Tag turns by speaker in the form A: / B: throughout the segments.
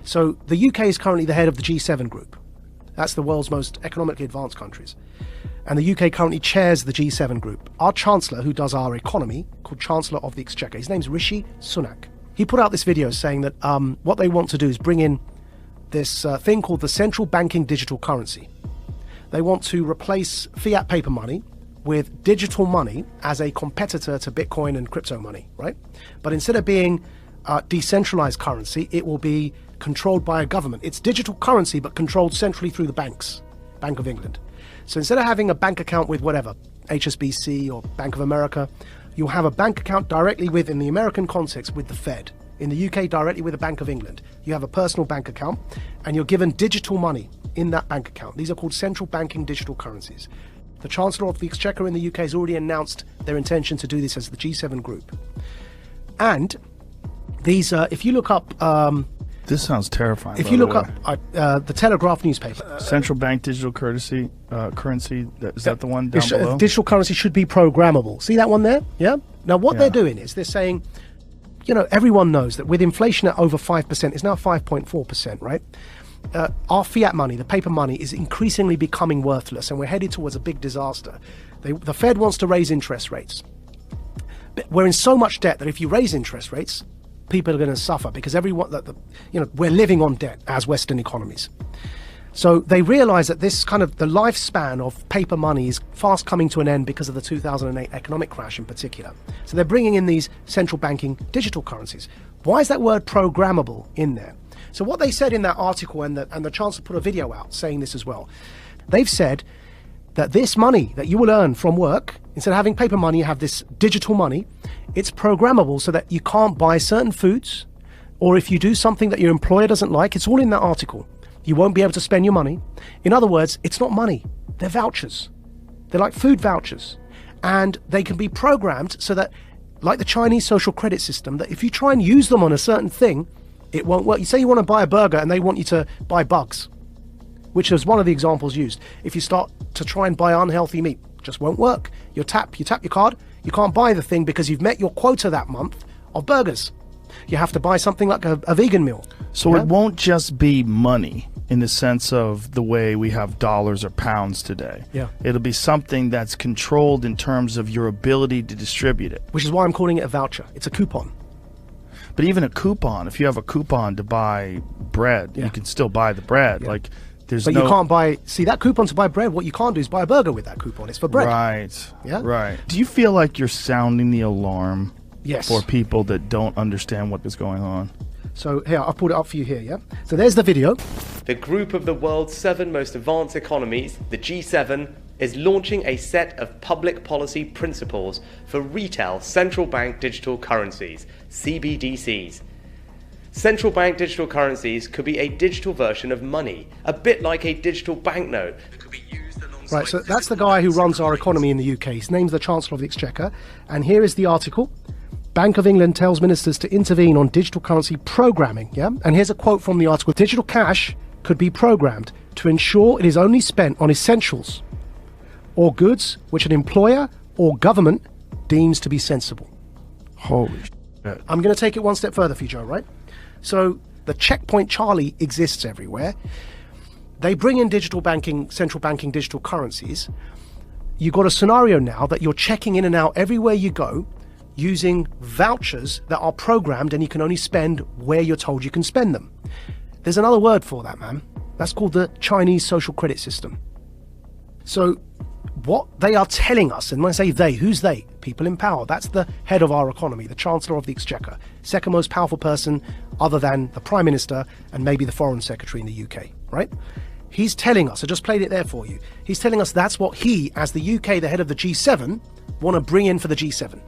A: So the UK is currently the head of the G7 group. That's the world's most economically advanced countries. And the UK currently chairs the G7 group. Our Chancellor, who does our economy, called Chancellor of the Exchequer, his name's Rishi Sunak. He put out this video saying that what they want to do is bring in this thing called the central banking digital currency. They want to replace fiat paper money with digital money as a competitor to Bitcoin and crypto money, right? But instead of being decentralized currency, it will be controlled by a government. It's digital currency, but controlled centrally through the banks, Bank of England. So instead of having a bank account with whatever, HSBC or Bank of America, you'll have a bank account directly with, in the American context, with the Fed. In the UK, directly with the Bank of England. You have a personal bank account, and you're given digital money in that bank account. These are called central banking digital currencies. The Chancellor of the Exchequer in the UK has already announced their intention to do this as the G7 group. And these, if you look up...
B: this sounds terrifying.
A: If you look up the Telegraph newspaper...
B: Central bank digital currency, is that the one down below?
A: Digital currency should be programmable. See that one there? Yeah? Now what they're doing is they're saying, you know, everyone knows that with inflation at over 5%, it's now 5.4%, right? Our fiat money, the paper money, is increasingly becoming worthless, and we're headed towards a big disaster. The Fed wants to raise interest rates. But we're in so much debt that if you raise interest rates, people are going to suffer because we're living on debt as Western economies. So they realize that this kind of the lifespan of paper money is fast coming to an end because of the 2008 economic crash in particular. So they're bringing in these central banking digital currencies. Why is that word programmable in there? So what they said in that article, and the Chancellor put a video out saying this as well, they've said that this money that you will earn from work, instead of having paper money, you have this digital money. It's programmable so that you can't buy certain foods, or if you do something that your employer doesn't like, it's all in that article. You won't be able to spend your money. In other words, it's not money. They're vouchers. They're like food vouchers. And they can be programmed so that, like the Chinese social credit system, that if you try and use them on a certain thing, it won't work. You say you want to buy a burger and they want you to buy bugs, which is one of the examples used. If you start to try and buy unhealthy meat, it just won't work. You tap your card, you can't buy the thing because you've met your quota that month of burgers. You have to buy something like a vegan meal.
B: So it won't just be money in the sense of the way we have dollars or pounds today.
A: Yeah.
B: It'll be something that's controlled in terms of your ability to distribute it.
A: Which is why I'm calling it a voucher. It's a coupon.
B: But even a coupon, if you have a coupon to buy bread, you can still buy the bread. Like, there's
A: But you can't buy, see, that coupon to buy bread, what you can't do is buy a burger with that coupon. It's for bread.
B: Right.
A: Yeah?
B: Right. Do you feel like you're sounding the alarm
A: Yes.
B: for people that don't understand what is going on?
A: So here, I've pulled it up for you here, yeah? So there's the video.
C: The group of the world's 7 most advanced economies, the G7, is launching a set of public policy principles for retail central bank digital currencies, CBDCs. Central bank digital currencies could be a digital version of money, a bit like a digital banknote that could be used alongside...
A: Right, so that's the guy who runs our economy in the UK. His name's the Chancellor of the Exchequer. And here is the article. Bank of England tells ministers to intervene on digital currency programming, yeah? And here's a quote from the article. Digital cash could be programmed to ensure it is only spent on essentials or goods which an employer or government deems to be sensible.
B: Holy shit.
A: I'm going to take it one step further for you, Joe, right? So the checkpoint Charlie exists everywhere. They bring in digital banking, central banking digital currencies. You've got a scenario now that you're checking in and out everywhere you go using vouchers that are programmed and you can only spend where you're told you can spend them. There's another word for that, man. That's called the Chinese social credit system. So what they are telling us, and when I say they, who's they? People in power. That's the head of our economy, the Chancellor of the Exchequer, second most powerful person other than the Prime Minister and maybe the Foreign Secretary in the UK, right? He's telling us, I just played it there for you, he's telling us that's what he, as the UK, the head of the G7, want to bring in for the G7.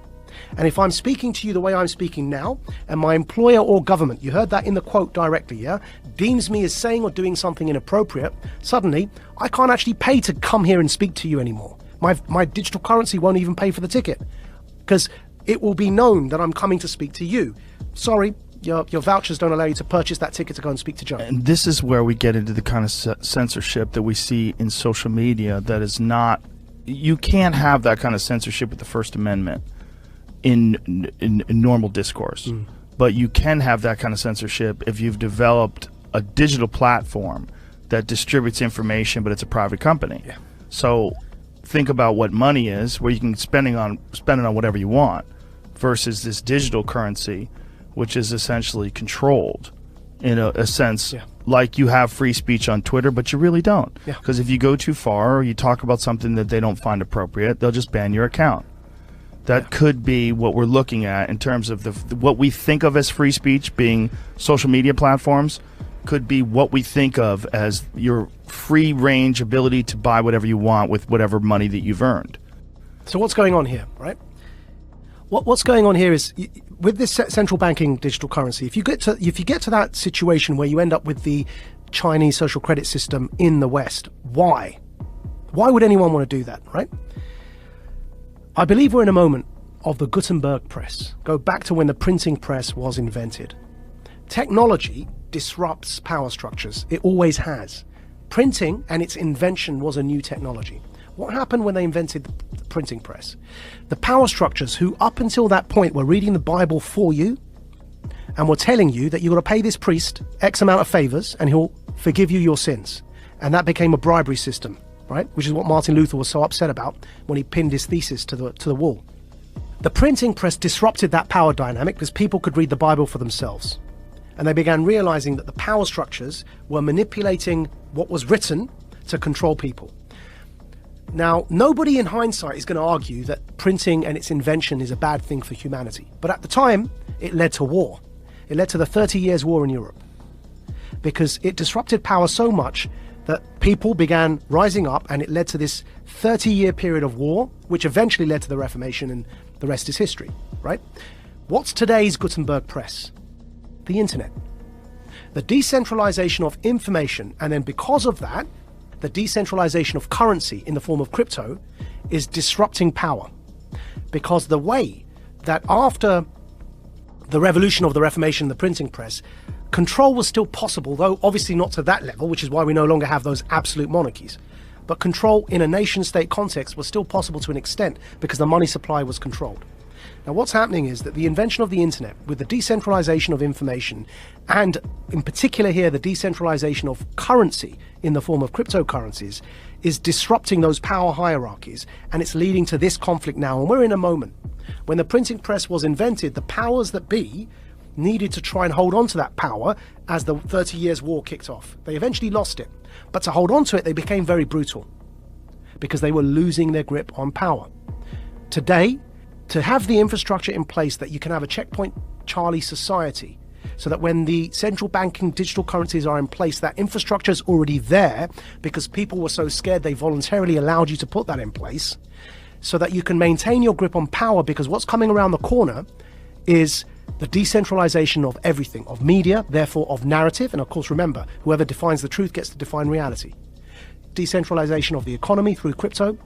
A: And if I'm speaking to you the way I'm speaking now, and my employer or government, you heard that in the quote directly, yeah, deems me as saying or doing something inappropriate, suddenly I can't actually pay to come here and speak to you anymore. My digital currency won't even pay for the ticket because it will be known that I'm coming to speak to you. Sorry, your vouchers don't allow you to purchase that ticket to go and speak to Joe.
B: And this is where we get into the kind of censorship that we see in social media that is not... You can't have that kind of censorship with the First Amendment in normal discourse. But you can have that kind of censorship if you've developed a digital platform that distributes information, but it's a private company.
A: Yeah.
B: So think about what money is, where you can spend it on whatever you want, versus this digital currency, which is essentially controlled in a sense.
A: Yeah.
B: Like you have free speech on Twitter, but you really don't.
A: Yeah.
B: Because if you go too far or you talk about something that they don't find appropriate, they'll just ban your account. That could be what we're looking at in terms of what we think of as free speech being social media platforms, could be what we think of as your free range ability to buy whatever you want with whatever money that you've earned.
A: So what's going on here, right? What's going on here is, with this central banking digital currency, if you get to that situation where you end up with the Chinese social credit system in the West, why would anyone want to do that, right? I believe we're in a moment of the Gutenberg press. Go back to when the printing press was invented. Technology disrupts power structures. It always has. Printing and its invention was a new technology. What happened when they invented the printing press? The power structures, who up until that point were reading the Bible for you and were telling you that you've got to pay this priest X amount of favors and he'll forgive you your sins. And that became a bribery system, right? Which is what Martin Luther was so upset about when he pinned his thesis to the wall. The printing press disrupted that power dynamic because people could read the Bible for themselves. And they began realizing that the power structures were manipulating what was written to control people. Now, nobody in hindsight is going to argue that printing and its invention is a bad thing for humanity. But at the time, it led to war. It led to the 30 Years' War in Europe. Because it disrupted power so much that people began rising up, and it led to this 30-year period of war, which eventually led to the Reformation, and the rest is history, right? What's today's Gutenberg press? The internet. The decentralization of information, and then because of that, the decentralization of currency in the form of crypto is disrupting power. Because the way that after the revolution of the Reformation and the printing press, control was still possible, though obviously not to that level, which is why we no longer have those absolute monarchies. But control in a nation-state context was still possible to an extent because the money supply was controlled. Now, what's happening is that the invention of the internet, with the decentralization of information, and in particular here, the decentralization of currency in the form of cryptocurrencies, is disrupting those power hierarchies, and it's leading to this conflict now. And we're in a moment when the printing press was invented, the powers that be needed to try and hold on to that power as the 30 Years' War kicked off. They eventually lost it, but to hold on to it, they became very brutal because they were losing their grip on power. Today, to have the infrastructure in place that you can have a checkpoint Charlie society, so that when the central banking digital currencies are in place, that infrastructure is already there because people were so scared they voluntarily allowed you to put that in place, so that you can maintain your grip on power, because what's coming around the corner is the decentralization of everything, of media, therefore of narrative, and of course remember, whoever defines the truth gets to define reality. Decentralization of the economy through crypto.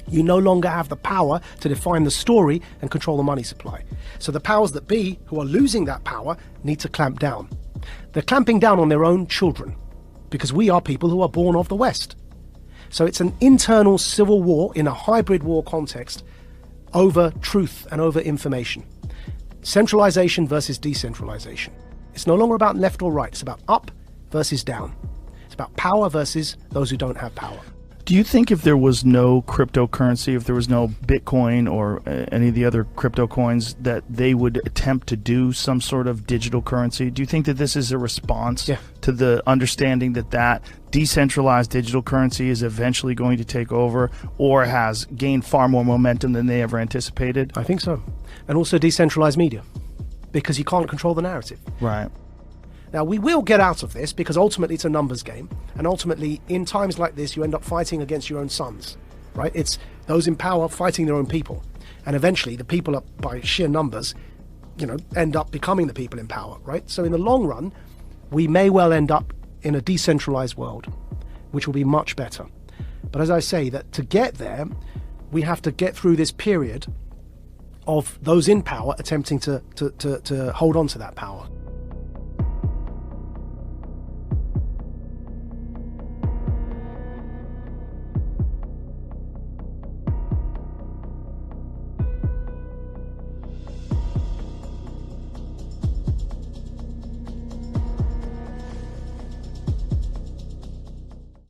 A: You no longer have the power to define the story and control the money supply. So the powers that be, who are losing that power, need to clamp down. They're clamping down on their own children, because we are people who are born of the West. So it's an internal civil war in a hybrid war context over truth and over information. Centralization versus decentralization. It's no longer about left or right. It's about up versus down. It's about power versus those who don't have power.
B: Do you think if there was no cryptocurrency, if there was no Bitcoin or any of the other crypto coins, that they would attempt to do some sort of digital currency? Do you think that this is a response to the understanding that decentralized digital currency is eventually going to take over, or has gained far more momentum than they ever anticipated?
A: I think so. And also decentralized media, because you can't control the narrative.
B: Right.
A: Now, we will get out of this because ultimately it's a numbers game. And ultimately, in times like this, you end up fighting against your own sons, right? It's those in power fighting their own people. And eventually, the people, are, by sheer numbers, end up becoming the people in power, right? So in the long run, we may well end up in a decentralized world, which will be much better. But as I say, that to get there, we have to get through this period of those in power attempting to hold on to that power.